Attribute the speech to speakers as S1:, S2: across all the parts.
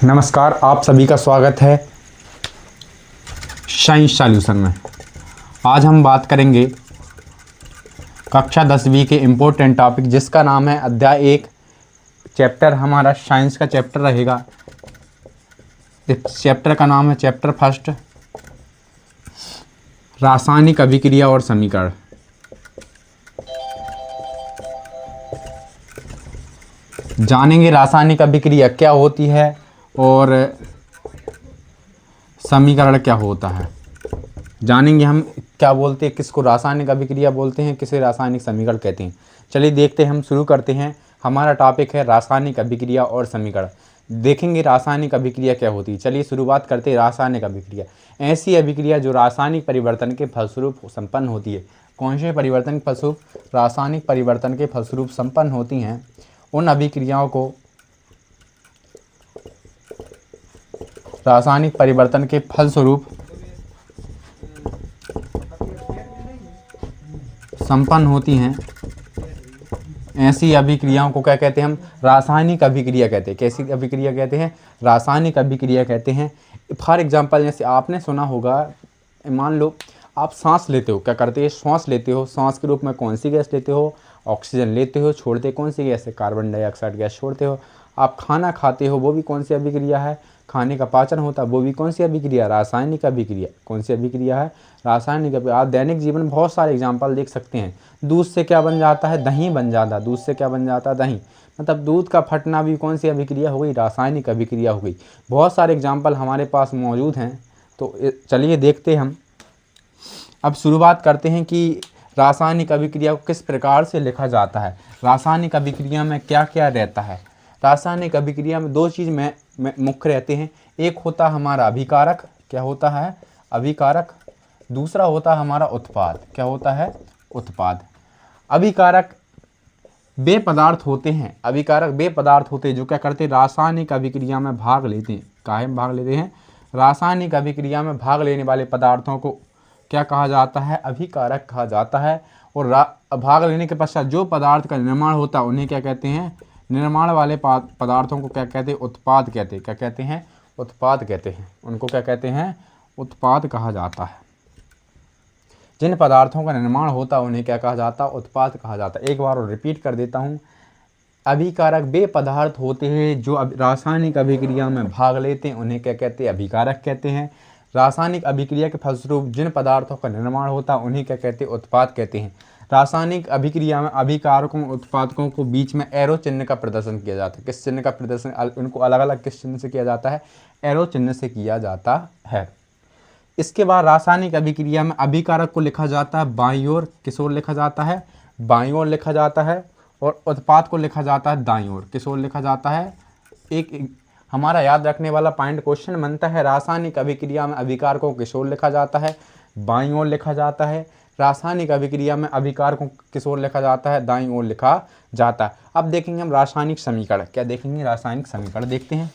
S1: नमस्कार, आप सभी का स्वागत है साइंस सॉल्यूशन में। आज हम बात करेंगे कक्षा 10वीं के इम्पोर्टेंट टॉपिक जिसका नाम है अध्याय 1। चैप्टर हमारा साइंस का चैप्टर रहेगा। इस चैप्टर का नाम है चैप्टर फर्स्ट, रासायनिक अभिक्रिया और समीकरण। जानेंगे रासायनिक अभिक्रिया क्या होती है और समीकरण क्या होता है। जानेंगे हम क्या बोलते हैं, किसको रासायनिक अभिक्रिया बोलते हैं, किसे रासायनिक समीकरण कहते हैं। चलिए देखते हैं, हम शुरू करते हैं। हमारा टॉपिक है रासायनिक अभिक्रिया और समीकरण। देखेंगे रासायनिक अभिक्रिया क्या होती है। चलिए शुरुआत करते हैं। रासायनिक अभिक्रिया ऐसी अभिक्रिया जो रासायनिक परिवर्तन के फलस्वरूप संपन्न होती है। कौन से परिवर्तन के फलस्वरूप? रासायनिक परिवर्तन के फलस्वरूप संपन्न होती हैं। उन अभिक्रियाओं को रासायनिक परिवर्तन के फलस्वरूप संपन्न होती हैं, ऐसी अभिक्रियाओं को क्या कहते हैं? हम रासायनिक अभिक्रिया कहते हैं। कैसी अभिक्रिया कहते हैं? रासायनिक अभिक्रिया कहते हैं। फॉर एग्जांपल, जैसे आपने सुना होगा, मान लो आप सांस लेते हो, क्या करते हो? सांस लेते हो। सांस के रूप में कौन सी गैस लेते हो? ऑक्सीजन लेते हो। छोड़ते कौन सी गैस है? कार्बन डाइऑक्साइड गैस छोड़ते हो। आप खाना खाते हो, वो भी कौन सी अभिक्रिया है? खाने का पाचन होता है, वो भी कौन सी अभिक्रिया? रासायनिक अभिक्रिया। कौन सी अभिक्रिया है? रासायनिक अभिक्रिया। आप दैनिक जीवन में बहुत सारे एग्जाम्पल देख सकते हैं। दूध से क्या बन जाता है? दही बन जाता है। दूध से क्या बन जाता है? दही। मतलब दूध का फटना भी कौन सी अभिक्रिया हो गई? रासायनिक अभिक्रिया हो गई। बहुत सारे एग्जाम्पल हमारे पास मौजूद हैं। तो चलिए देखते हैं हम। अब शुरुआत करते हैं कि रासायनिक अभिक्रिया को किस प्रकार से लिखा जाता है। रासायनिक अभिक्रिया में क्या क्या रहता है? रासायनिक अभिक्रिया में दो चीज़ में मुख्य रहते हैं। एक होता है हमारा अभिकारक। क्या होता है? अभिकारक। दूसरा होता है हमारा उत्पाद। क्या होता है? उत्पाद। अभिकारक वे पदार्थ होते हैं, अभिकारक वे पदार्थ होते हैं जो क्या करते हैं? रासायनिक अभिक्रिया में भाग लेते हैं। काहे में भाग लेते हैं? रासायनिक अभिक्रिया में भाग लेने वाले पदार्थों को क्या कहा जाता है? अभिकारक कहा जाता है। और भाग लेने के पश्चात जो पदार्थ का निर्माण होता है उन्हें क्या कहते हैं? निर्माण वाले पदार्थों को क्या कहते हैं? उत्पाद कहते हैं। क्या कहते हैं? उत्पाद कहते हैं। उनको क्या कहते हैं? उत्पाद कहा जाता है। जिन पदार्थों का निर्माण होता है उन्हें क्या कहा जाता है? उत्पाद कहा जाता है। एक बार और रिपीट कर देता हूँ। अभिकारक वे पदार्थ होते हैं जो रासायनिक अभिक्रिया में भाग लेते हैं, उन्हें क्या कहते हैं? अभिकारक कहते हैं। रासायनिक अभिक्रिया के फलस्वरूप जिन पदार्थों का निर्माण होता है उन्हें क्या कहते हैं? उत्पाद कहते हैं। रासायनिक अभिक्रिया में अभिकारकों उत्पादकों को बीच में एरो चिन्ह का प्रदर्शन किया जाता है। किस चिन्ह का प्रदर्शन? उनको अलग अलग किस चिन्ह से किया जाता है? एरो चिन्ह से किया जाता है। इसके बाद रासायनिक अभिक्रिया में अभिकारक को लिखा जाता है बाईं ओर। किस ओर लिखा जाता है? बाईं ओर लिखा जाता है। और उत्पाद को लिखा जाता है दाईं ओर। किस ओर लिखा जाता है? एक हमारा याद रखने वाला पॉइंट क्वेश्चन बनता है, रासायनिक अभिक्रिया में अभिकारकों को किस ओर लिखा जाता है? बाईं ओर लिखा जाता है। रासायनिक अभिक्रिया में अभिकारकों को किस ओर लिखा जाता है? दाईं ओर लिखा जाता है। अब देखेंगे हम रासायनिक समीकरण। क्या देखेंगे? रासायनिक समीकरण देखते हैं।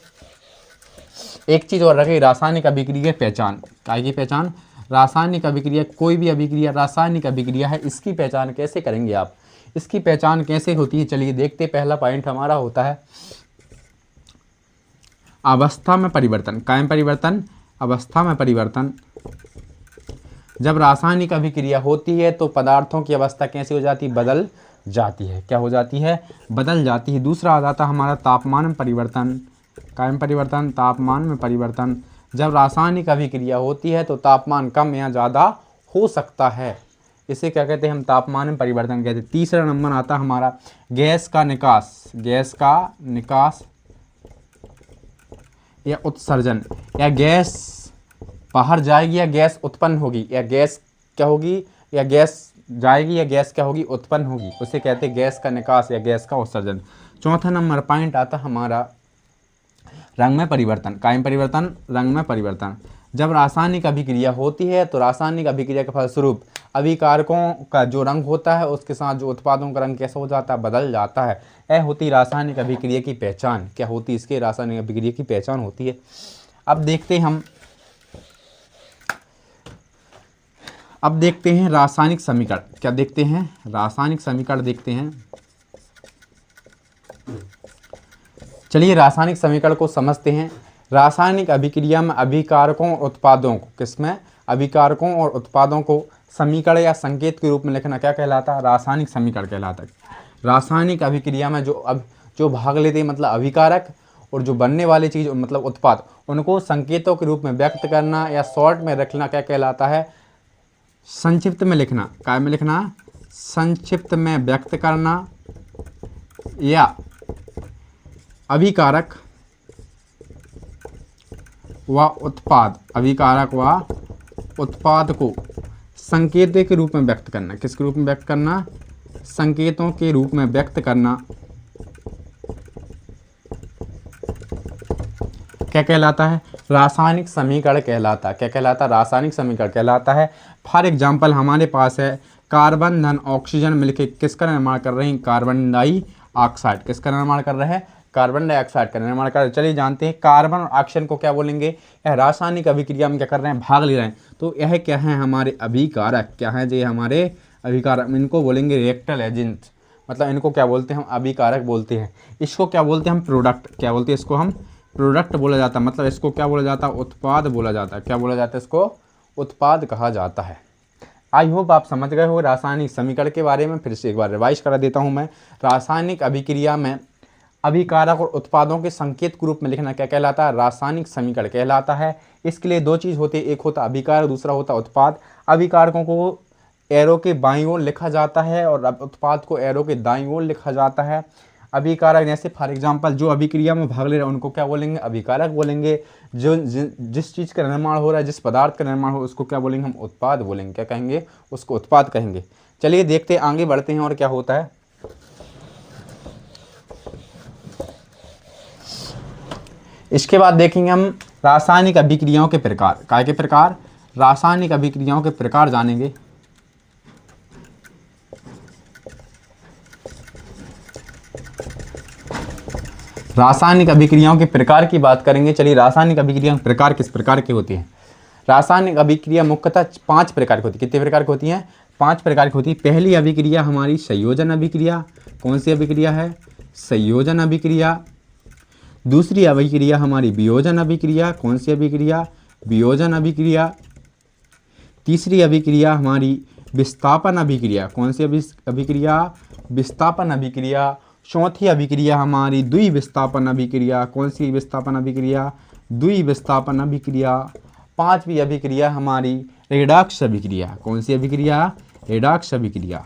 S1: एक चीज़ और रखें, रासायनिक अभिक्रिया पहचान। काय की पहचान? रासायनिक अभिक्रिया, कोई भी अभिक्रिया रासायनिक अभिक्रिया है, इसकी पहचान कैसे करेंगे आप? इसकी पहचान कैसे होती है? चलिए देखते। पहला पॉइंट हमारा होता है अवस्था में परिवर्तन। कायम परिवर्तन, अवस्था में परिवर्तन। जब रासायनिक अभिक्रिया होती है तो पदार्थों की अवस्था कैसी हो जाती है? बदल जाती है। क्या हो जाती है? बदल जाती है। दूसरा आ जाता है हमारा तापमान में परिवर्तन। कायम परिवर्तन, तापमान में परिवर्तन। जब रासायनिक अभिक्रिया होती है तो तापमान कम या ज़्यादा हो सकता है, इसे क्या कहते हैं? हम तापमान में परिवर्तन कहते हैं। तीसरा नंबर आता है हमारा गैस का निकास। गैस का निकास या उत्सर्जन, या गैस बाहर जाएगी या गैस उत्पन्न होगी, या गैस क्या होगी? या गैस जाएगी या गैस क्या होगी? उत्पन्न होगी। उसे कहते हैं गैस का निकास या गैस का उत्सर्जन। चौथा नंबर पॉइंट आता हमारा रंग में परिवर्तन। कायम परिवर्तन, रंग में परिवर्तन। जब रासायनिक अभिक्रिया होती है तो रासायनिक अभिक्रिया के फलस्वरूप अभिकारकों का जो रंग होता है उसके साथ जो उत्पादों का रंग कैसा हो जाता है? बदल जाता है। यह होती रासायनिक अभिक्रिया की पहचान। क्या होती? इसके रासायनिक अभिक्रिया की पहचान होती है। अब देखते हैं रासायनिक समीकरण। क्या देखते हैं? रासायनिक समीकरण देखते हैं। चलिए रासायनिक समीकरण को समझते हैं। रासायनिक अभिक्रिया में अभिकारकों और उत्पादों को, किसमें, अभिकारकों और उत्पादों को समीकरण या संकेत के रूप में लिखना क्या कहलाता है, रासायनिक समीकरण कहलाता है। रासायनिक अभिक्रिया में जो भाग लेते हैं मतलब अभिकारक, और जो बनने वाली चीज़ मतलब उत्पाद, उनको संकेतों के रूप में व्यक्त करना या शॉर्ट में रखना क्या कहलाता है, संक्षिप्त में लिखना। काय में लिखना, संक्षिप्त में व्यक्त करना या अभिकारक व उत्पाद, अभिकारक व उत्पाद को संकेतों के रूप में व्यक्त करना। किसके रूप में व्यक्त करना, संकेतों के रूप में व्यक्त करना क्या कहलाता है, रासायनिक समीकरण कहलाता है। क्या कहलाता है, रासायनिक समीकरण कहलाता है। फॉर एग्जाम्पल हमारे पास है कार्बन धन ऑक्सीजन मिलकर किसका निर्माण कर रहे हैं, कार्बन डाइऑक्साइड। किसका निर्माण कर रहे हैं, कार्बन डाइऑक्साइड का निर्माण कर रहे हैं। चलिए जानते हैं कार्बन और ऑक्सीजन को क्या बोलेंगे, यह रासायनिक अभिक्रिया में क्या कर रहे हैं, भाग ले रहे हैं। तो यह क्या है, हमारे अभिकारक। क्या है जी, हमारे अभिकारक। इनको बोलेंगे रिएक्टर एजेंट, मतलब इनको क्या बोलते हैं हम, अभिकारक बोलते हैं। इसको क्या बोलते हैं हम, प्रोडक्ट। क्या बोलते हैं इसको हम, प्रोडक्ट बोला जाता है। मतलब इसको क्या बोला जाता है, उत्पाद बोला जाता है। क्या बोला जाता है, इसको उत्पाद कहा जाता है। आई होप आप समझ गए हो रासायनिक समीकरण के बारे में। फिर से एक बार रिवाइज करा देता हूँ मैं। रासायनिक अभिक्रिया में अभिकारक और उत्पादों के संकेत के रूप में लिखना क्या कहलाता है, रासायनिक समीकरण कहलाता है। इसके लिए दो चीज़ होती है, एक होता अभिकारक, दूसरा होता उत्पाद। अभिकारकों को एरो के बाईं ओर लिखा जाता है और उत्पाद को एरो के दाईं ओर लिखा जाता है। अभिकारक जैसे फॉर एग्जांपल जो अभिक्रिया में भाग ले रहे हैं उनको क्या बोलेंगे, अभिकारक बोलेंगे। जो जिस चीज़ का निर्माण हो रहा है, जिस पदार्थ का निर्माण हो, उसको क्या बोलेंगे हम, उत्पाद बोलेंगे। क्या कहेंगे, उसको उत्पाद कहेंगे। चलिए देखते हैं, आगे बढ़ते हैं और क्या होता है। इसके बाद देखेंगे हम रासायनिक अभिक्रियाओं के प्रकार। काय के प्रकार, रासायनिक अभिक्रियाओं के प्रकार जानेंगे। रासायनिक अभिक्रियाओं के प्रकार की बात करेंगे। चलिए रासायनिक अभिक्रियाओं के प्रकार किस प्रकार की होती हैं। रासायनिक अभिक्रिया मुख्यतः 5 प्रकार की होती है। कितने प्रकार की होती हैं, 5 प्रकार की होती है। पहली अभिक्रिया हमारी संयोजन अभिक्रिया। कौन सी अभिक्रिया है, संयोजन अभिक्रिया। दूसरी अभिक्रिया हमारी वियोजन अभिक्रिया। कौन सी अभिक्रिया, वियोजन अभिक्रिया। तीसरी अभिक्रिया हमारी विस्थापन अभिक्रिया। कौन सी अभिक्रिया, विस्थापन अभिक्रिया। चौथी अभिक्रिया हमारी द्विविस्थापन अभिक्रिया। कौन सी विस्थापन अभिक्रिया, द्विविस्थापन अभिक्रिया। पांचवी अभिक्रिया हमारी रेडॉक्स अभिक्रिया। कौन सी अभिक्रिया, रेडॉक्स अभिक्रिया।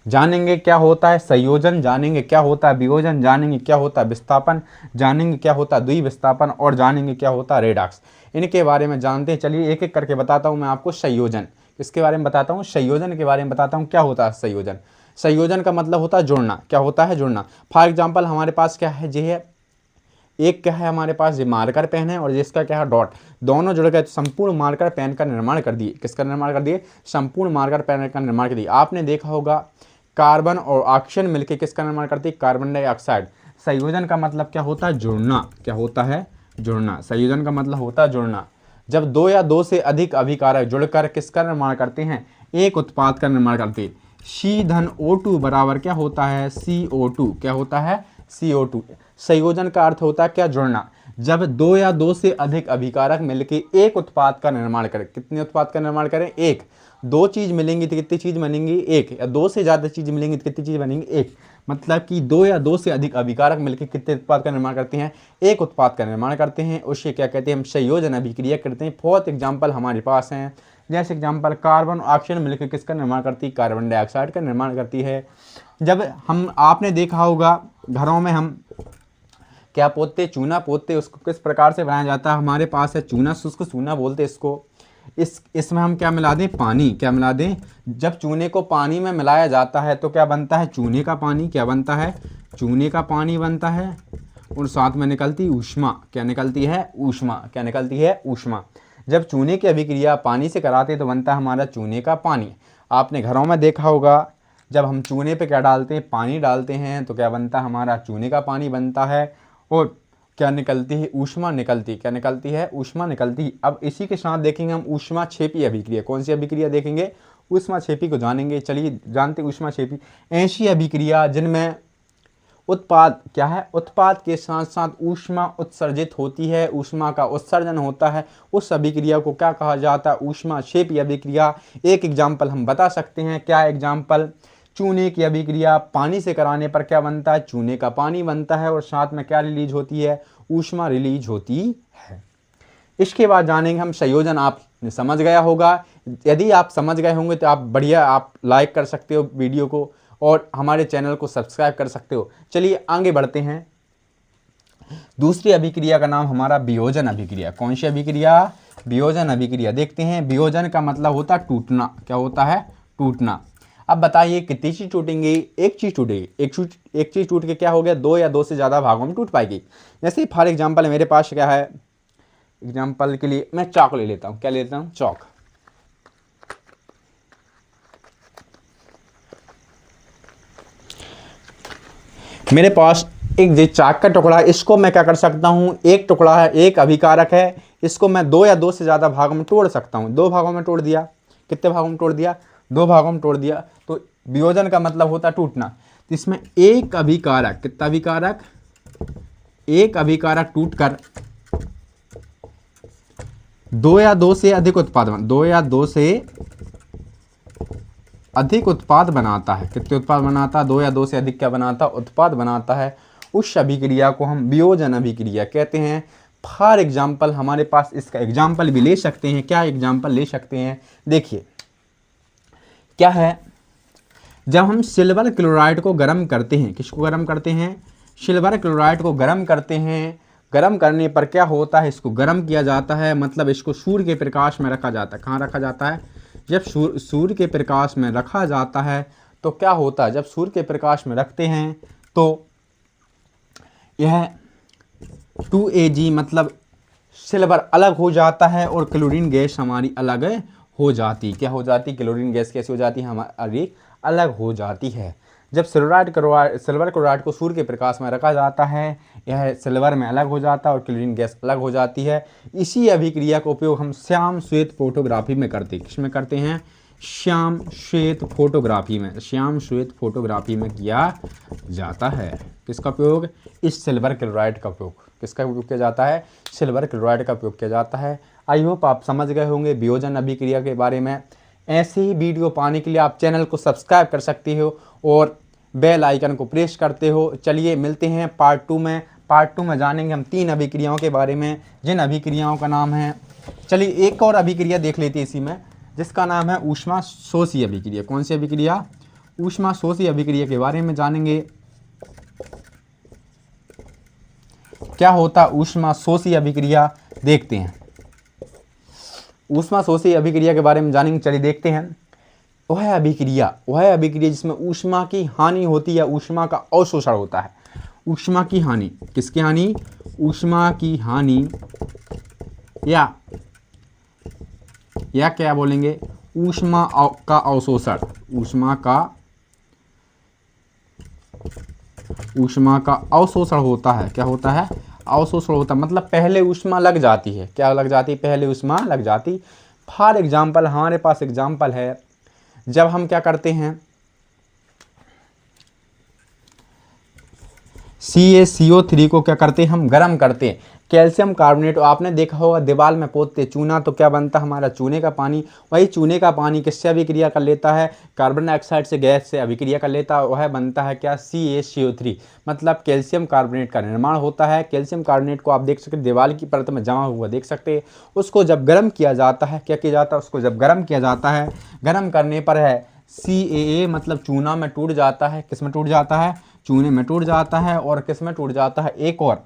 S1: जानेंगे क्या होता है संयोजन, जानेंगे क्या होता है वियोजन, जानेंगे क्या होता है विस्थापन, जानेंगे क्या होता है द्विविस्थापन और जानेंगे क्या होता है रेडॉक्स। इनके बारे में जानते हैं। चलिए एक एक करके बताता हूँ मैं आपको। संयोजन इसके बारे में बताता हूँ, संयोजन के बारे में बताता हूँ। क्या होता है संयोजन, संयोजन का मतलब होता है जुड़ना। क्या होता है, जुड़ना। फॉर एग्जाम्पल हमारे पास क्या है, ये है एक क्या है हमारे पास, ये मार्कर पेन है और जिसका क्या है डॉट, दोनों जुड़ गए तो संपूर्ण मार्कर पेन का निर्माण कर दिए। किसका निर्माण कर दिए, संपूर्ण मार्कर पेन का निर्माण कर दिए। आपने देखा होगा कार्बन और ऑक्सीजन मिलकर किसका निर्माण करती है, कार्बन डाइऑक्साइड। संयोजन का मतलब क्या होता है, जुड़ना। क्या होता है, जुड़ना। संयोजन का मतलब होता है जुड़ना। जब दो या दो से अधिक अभिकारक जुड़कर किसका निर्माण करते हैं, एक उत्पाद का निर्माण करते हैं। C(O2) बराबर क्या होता है, CO2। क्या होता है, CO2। संयोजन का अर्थ होता है क्या, जुड़ना। जब दो या दो से अधिक अभिकारक मिलकर एक उत्पाद का निर्माण करें। कितने उत्पाद का निर्माण करें, एक। दो चीज मिलेंगी तो कितनी चीज बनेंगी, एक। या दो से ज्यादा चीज मिलेंगी तो कितनी चीज बनेंगी, एक। मतलब कि दो या दो से अधिक अभिकारक मिलकर कितने उत्पाद का निर्माण करते हैं, एक उत्पाद का निर्माण करते हैं। उससे क्या कहते हैं, हम संयोजन अभिक्रिया करते हैं। फोर्थ एग्जाम्पल हमारे पास हैं, जैसे एग्जाम्पल कार्बन ऑक्सीजन मिलकर किसका निर्माण करती है, कार्बन डाइऑक्साइड का निर्माण करती है। जब हम आपने देखा होगा घरों में हम क्या पोतते, चूना पोतते। उसको किस प्रकार से बनाया जाता है, हमारे पास है चूना, शुष्क चूना बोलते इसको। इसमें हम क्या मिला दें, पानी। क्या मिला दें, जब चूने को पानी में मिलाया जाता है तो क्या बनता है, चूने का पानी। क्या बनता है, चूने का पानी बनता है। और साथ में निकलती ऊष्मा। क्या निकलती है, ऊष्मा। क्या निकलती है, ऊष्मा। जब चूने की अभिक्रिया पानी से कराते तो बनता है हमारा चूने का पानी। आपने घरों में देखा होगा जब हम चूने पे क्या डालते हैं, पानी डालते हैं तो क्या बनता है, हमारा चूने का पानी बनता है। और क्या निकलती है, ऊष्मा निकलती। क्या निकलती है, ऊष्मा निकलती। अब इसी के साथ देखेंगे हम ऊष्मा क्षेपी अभिक्रिया। कौन सी अभिक्रिया देखेंगे, ऊष्मा क्षेपी को जानेंगे। चलिए जानते ऊष्मा क्षेपी ऐसी अभिक्रिया जिनमें उत्पाद क्या है, उत्पाद के साथ साथ ऊष्मा उत्सर्जित होती है, ऊष्मा का उत्सर्जन होता है, उस अभिक्रिया को क्या कहा जाता है, ऊष्माक्षेपी अभिक्रिया। एक एग्जाम्पल हम बता सकते हैं, क्या एग्जाम्पल, चूने की अभिक्रिया पानी से कराने पर क्या बनता है, चूने का पानी बनता है और साथ में क्या रिलीज होती है, ऊष्मा रिलीज होती है। इसके बाद जानेंगे हम संयोजन। आपने समझ गया होगा, यदि आप समझ गए होंगे तो आप बढ़िया, आप लाइक कर सकते हो वीडियो को और हमारे चैनल को सब्सक्राइब कर सकते हो। चलिए आगे बढ़ते हैं। दूसरी अभिक्रिया का नाम हमारा वियोजन अभिक्रिया। कौन सी अभिक्रिया, वियोजन अभिक्रिया। देखते हैं, वियोजन का मतलब होता है टूटना। क्या होता है, टूटना। अब बताइए कितनी चीज टूटेंगी, एक चीज टूटेगी। एक चीज टूट के क्या हो गया, दो या दो से ज़्यादा भागों में टूट पाएगी। जैसे फॉर एग्जाम्पल मेरे पास क्या है, एग्जाम्पल के लिए मैं चौक ले लेता हूँ। क्या ले लेता हूँ, चौक। मेरे पास एक जो चाक का टुकड़ा है, इसको मैं क्या कर सकता हूँ, एक टुकड़ा है, एक अभिकारक है, इसको मैं दो या दो से ज़्यादा भागों में तोड़ सकता हूँ। दो भागों में तोड़ दिया, कितने भागों में तोड़ दिया, दो भागों में तोड़ दिया। तो वियोजन का मतलब होता है टूटना। तो इसमें एक अभिकारक, कितना अभिकारक, एक अभिकारक टूटकर दो या दो से अधिक उत्पाद, दो या दो से अधिक उत्पाद बनाता है। कितने उत्पाद बनाता है, दो या दो से अधिक क्या बनाता है, उत्पाद बनाता है। उस अभिक्रिया को हम वियोजन अभिक्रिया कहते हैं। फॉर एग्जाम्पल हमारे पास इसका एग्जाम्पल भी ले सकते हैं। क्या एग्जाम्पल ले सकते हैं, देखिए क्या है, जब हम सिल्वर क्लोराइड को गर्म करते हैं, किसको गर्म करते हैं, सिल्वर क्लोराइड को गर्म करते हैं। गर्म करने पर क्या होता है, इसको गर्म किया जाता है, मतलब इसको सूर्य के प्रकाश में रखा जाता है। कहाँ रखा जाता है, जब सूर्य के प्रकाश में रखा जाता है तो क्या होता है, जब सूर्य के प्रकाश में रखते हैं तो यह 2Ag मतलब सिल्वर अलग हो जाता है और क्लोरीन गैस हमारी अलग हो जाती। क्या हो जाती, क्लोरीन गैस कैसे हो जाती है, हमारी अलग हो जाती है। जब सिल्वर क्लोराइड को सूर्य के प्रकाश में रखा जाता है, यह सिल्वर में अलग हो जाता है और क्लोरीन गैस अलग हो जाती है। इसी अभिक्रिया का उपयोग हम श्याम श्वेत फोटोग्राफी में करते हैं। किसमें करते हैं, श्याम श्वेत फोटोग्राफी में, श्याम श्वेत फोटोग्राफी में किया जाता है। किसका उपयोग, इस सिल्वर क्लोराइड का उपयोग, किसका उपयोग किया जाता है, सिल्वर क्लोराइड का उपयोग किया जाता है। आई होप आप समझ गए होंगे वियोजन अभिक्रिया के बारे में। ऐसे ही वीडियो पाने के लिए आप चैनल को सब्सक्राइब कर सकते हो और बेल आइकन को प्रेस करते हो। चलिए मिलते हैं पार्ट 2 में। पार्ट 2 में जानेंगे हम 3 अभिक्रियाओं के बारे में, जिन अभिक्रियाओं का नाम है, चलिए एक और अभिक्रिया देख लेते हैं इसी में, जिसका नाम है ऊष्मा शोषी अभिक्रिया। कौन सी अभिक्रिया, ऊष्मा शोषी अभिक्रिया के बारे में जानेंगे। क्या होता है ऊष्मा शोषी अभिक्रिया, देखते हैं। ऊष्मा शोषी अभिक्रिया के बारे में जानेंगे, चलिए देखते हैं। वह अभिक्रिया जिसमें ऊष्मा की हानि होती है, ऊष्मा का अवशोषण होता है। ऊष्मा की हानि, किसकी हानि, ऊष्मा की हानि या क्या बोलेंगे, ऊष्मा का अवशोषण, ऊष्मा का अवशोषण होता है। क्या होता है, अवशोषण होता है, मतलब पहले ऊष्मा लग जाती है। क्या लग जाती है, पहले ऊष्मा लग जाती। फॉर एग्जाम्पल हमारे पास एग्जाम्पल है, जब हम क्या करते हैं, CaCO3 को क्या करते हैं, हम गर्म करते हैं। कैल्शियम कार्बोनेट, आपने देखा होगा दीवार में पोतते चूना, तो क्या बनता है हमारा, चूने का पानी। वही चूने का पानी किससे अभिक्रिया कर लेता है, कार्बन डाइऑक्साइड से, गैस से अभिक्रिया कर लेता है। वह बनता है क्या, CaCO3, मतलब कैल्शियम कार्बोनेट का निर्माण होता है। कैल्शियम कार्बोनेट को आप देख सकते दीवार की परत में जमा हुआ देख सकते हैं। उसको जब गर्म किया जाता है, क्या किया जाता है, उसको जब गर्म किया जाता है, गर्म करने पर है CaA मतलब चूना में टूट जाता है। किस में टूट जाता है, चूने में टूट जाता है। और किस में टूट जाता है, एक और,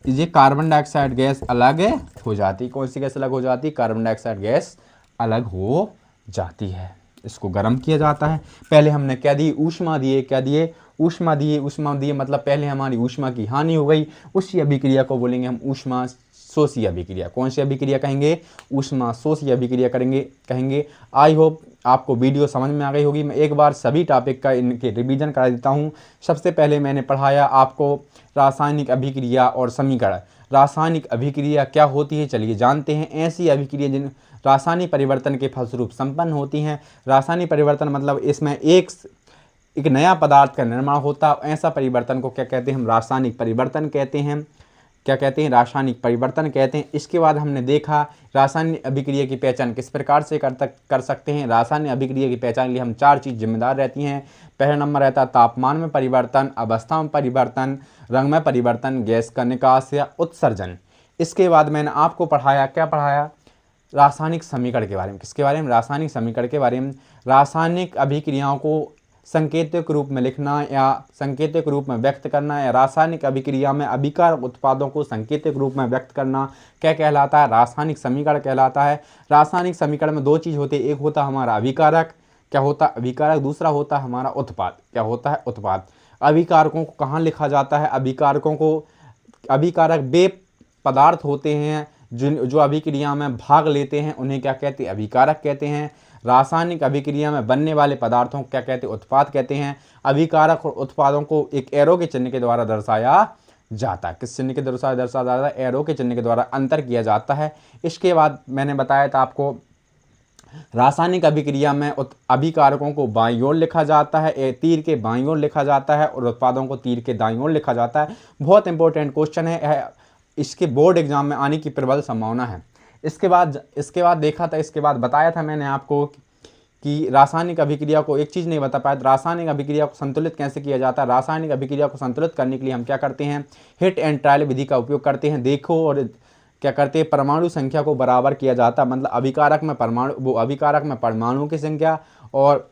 S1: ये कार्बन डाइऑक्साइड गैस अलग हो जाती। कौन सी गैस अलग हो जाती, कार्बन डाइऑक्साइड गैस अलग हो जाती है। इसको गर्म किया जाता है। पहले हमने क्या दी, ऊष्मा दिए, क्या दिए, ऊष्मा दिए, मतलब पहले हमारी ऊष्मा की हानि हो गई। उसी अभिक्रिया को बोलेंगे हम ऊष्मा शोषी अभिक्रिया। कौन सी अभिक्रिया कहेंगे, ऊष्मा शोषी अभिक्रिया कहेंगे। आई होप आपको वीडियो समझ में आ गई होगी। मैं एक बार सभी टॉपिक का इनके रिवीजन करा देता हूँ। सबसे पहले मैंने पढ़ाया आपको रासायनिक अभिक्रिया और समीकरण। रासायनिक अभिक्रिया क्या होती है, चलिए जानते हैं। ऐसी अभिक्रिया जिन रासायनिक परिवर्तन के फलस्वरूप संपन्न होती हैं। रासायनिक परिवर्तन मतलब इसमें एक एक नया पदार्थ का निर्माण होता है, ऐसा परिवर्तन को क्या कहते हैं हम रासायनिक परिवर्तन कहते हैं। क्या कहते हैं रासायनिक परिवर्तन कहते हैं। इसके बाद हमने देखा रासायनिक अभिक्रिया की पहचान किस प्रकार से कर सकते हैं। रासायनिक अभिक्रिया की पहचान के लिए हम 4 चीज़ जिम्मेदार रहती हैं। पहला नंबर रहता है तापमान में परिवर्तन, अवस्था में परिवर्तन, रंग में परिवर्तन, गैस का निकास या उत्सर्जन। इसके बाद मैंने आपको पढ़ाया, क्या पढ़ाया, रासायनिक समीकरण के बारे में। किसके बारे में, रासायनिक समीकरण के बारे में। रासायनिक अभिक्रियाओं को संकेतिक रूप में लिखना या संकेतिक रूप में व्यक्त करना, या रासायनिक अभिक्रिया में अभिकारक उत्पादों को संकेतिक रूप में व्यक्त करना क्या कहलाता है, रासायनिक समीकरण कहलाता है। रासायनिक समीकरण में 2 चीज़ होती है, एक होता है हमारा अभिकारक, क्या होता है अभिकारक, दूसरा होता है हमारा उत्पाद, क्या होता है उत्पाद। अभिकारकों को कहाँ लिखा जाता है, अभिकारकों को, अभिकारक वे पदार्थ होते हैं जो अभिक्रिया में भाग लेते हैं, उन्हें क्या कहते हैं, अभिकारक कहते हैं। रासायनिक अभिक्रिया में बनने वाले पदार्थों को क्या कहते हैं, उत्पाद कहते हैं। अभिकारक और उत्पादों को एक एरो के चिन्ह के द्वारा दर्शाया जाता है। किस चिन्ह के द्वारा दर्शाया जाता है, एरो के चिन्ह के द्वारा अंतर किया जाता है। इसके बाद मैंने बताया था आपको रासायनिक अभिक्रिया में अभिकारकों को बाईं ओर लिखा जाता है, तीर के बाईं ओर लिखा जाता है, और उत्पादों को तीर के दाईं ओर लिखा जाता है। बहुत इंपॉर्टेंट क्वेश्चन है, इसके बोर्ड एग्जाम में आने की प्रबल संभावना है। इसके बाद देखा था, इसके बाद बताया था मैंने आपको कि रासायनिक अभिक्रिया को, एक चीज़ नहीं बता पाया, रासायनिक अभिक्रिया को संतुलित कैसे किया जाता है। रासायनिक अभिक्रिया को संतुलित करने के लिए हम क्या करते हैं, हिट एंड ट्रायल विधि का उपयोग करते हैं। देखो और क्या करते हैं, परमाणु संख्या को बराबर किया जाता है, मतलब अभिकारक में परमाणुओं की संख्या और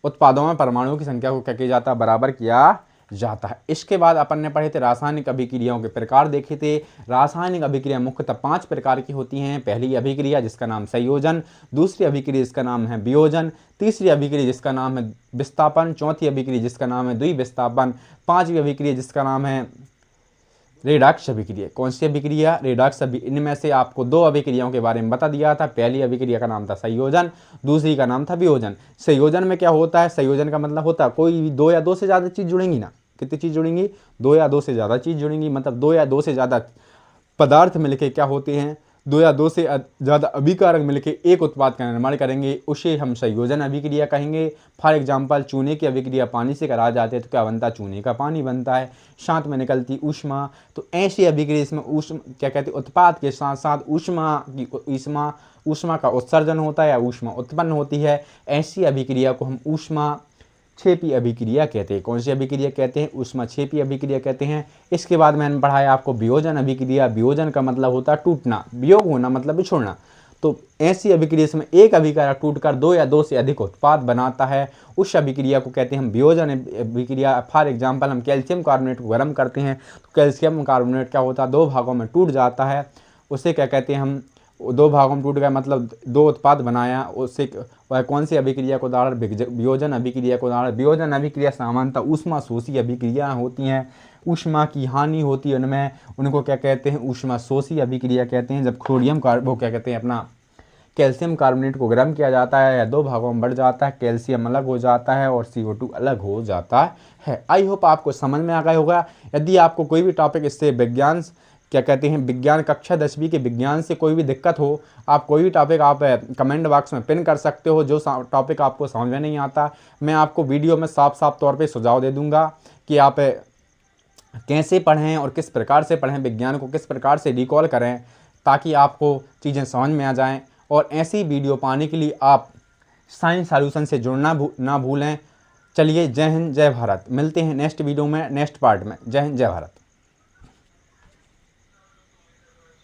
S1: उत्पादों में परमाणुओं की संख्या को क्या किया जाता है, बराबर किया जाता है। इसके बाद अपन ने पढ़े थे रासायनिक अभिक्रियाओं के प्रकार देखे थे। रासायनिक अभिक्रिया मुख्यतः 5 प्रकार की होती हैं। पहली अभिक्रिया जिसका नाम संयोजन, दूसरी अभिक्रिया जिसका नाम है वियोजन, तीसरी अभिक्रिया जिसका नाम है विस्थापन, चौथी अभिक्रिया जिसका नाम है द्विविस्थापन, पांचवी अभिक्रिया जिसका नाम है रेडॉक्स अभिक्रिया। कौन सी अभिक्रिया, रेडॉक्स इनमें से आपको 2 अभिक्रियाओं के बारे में बता दिया था। पहली अभिक्रिया का नाम था संयोजन, दूसरी का नाम था वियोजन। संयोजन में क्या होता है, संयोजन का मतलब होता है कोई भी 2 या 2 से ज़्यादा चीज़ जुड़ेंगी ना, कितनी चीज़ जुड़ेंगी, 2 या 2 से ज़्यादा चीज़ जुड़ेंगी, मतलब 2 या 2 से ज़्यादा पदार्थ मिलके क्या होते हैं, 2 या 2 से ज़्यादा अभिकारक मिलके एक उत्पाद का निर्माण करेंगे, उसे हम संयोजन अभिक्रिया कहेंगे। फॉर एग्जांपल चूने की अभिक्रिया पानी से करा जाते हैं तो क्या बनता है, चूने का पानी बनता है, साथ में निकलती ऊष्मा। तो ऐसी अभिक्रिया इसमें ऊष्मा क्या कहते हैं, उत्पाद के साथ साथ ऊष्मा का उत्सर्जन होता है या ऊष्मा उत्पन्न होती है। ऐसी अभिक्रिया को हम ऊष्मा क्षेपी अभिक्रिया कहते हैं। कौन सी अभिक्रिया कहते हैं, ऊष्मा क्षेपी अभिक्रिया कहते हैं। इसके बाद मैंने पढ़ाया आपको वियोजन अभिक्रिया। वियोजन का मतलब होता है टूटना, वियोग होना मतलब बिछोड़ना। तो ऐसी अभिक्रिया में एक अभिकारक टूटकर 2 या 2 से अधिक उत्पाद बनाता है, उस अभिक्रिया को कहते हैं हम वियोजन अभिक्रिया। फॉर एग्जाम्पल हम कैल्शियम कार्बोनेट को गर्म करते हैं तो कैल्शियम कार्बोनेट क्या होता है, 2 भागों में टूट जाता है, उसे क्या कहते हैं हम, 2 भागों में टूट गया मतलब 2 उत्पाद बनाया, उससे वह कौन सी अभिक्रिया को उदाहरण, वियोजन अभिक्रिया को उदाहरण। वियोजन अभिक्रिया सामान्यतः ऊष्मा शोषी अभिक्रिया होती हैं, ऊष्मा की हानि होती है उनमें, उनको क्या कहते हैं, ऊष्मा शोषी अभिक्रिया कहते हैं। जब वो क्या कहते हैं अपना कैल्शियम कार्बोनेट को गर्म किया जाता है या 2 भागों में बढ़ जाता है, कैल्शियम अलग हो जाता है और CO2 अलग हो जाता है। आई होप आपको समझ में आ गया होगा। यदि आपको कोई भी टॉपिक इससे विज्ञान क्या कहते हैं, विज्ञान कक्षा 10वीं के विज्ञान से कोई भी दिक्कत हो, आप कोई भी टॉपिक आप कमेंट बॉक्स में पिन कर सकते हो। जो टॉपिक आपको समझ में नहीं आता, मैं आपको वीडियो में साफ साफ तौर पे सुझाव दे दूंगा कि आप कैसे पढ़ें और किस प्रकार से पढ़ें, विज्ञान को किस प्रकार से रिकॉल करें, ताकि आपको चीज़ें समझ में आ जाएँ। और ऐसी वीडियो पाने के लिए आप साइंस सॉल्यूशन से जुड़ना ना भूलें। चलिए, जय हिंद जय भारत। मिलते हैं नेक्स्ट वीडियो में, नेक्स्ट पार्ट में। जय हिंद जय भारत।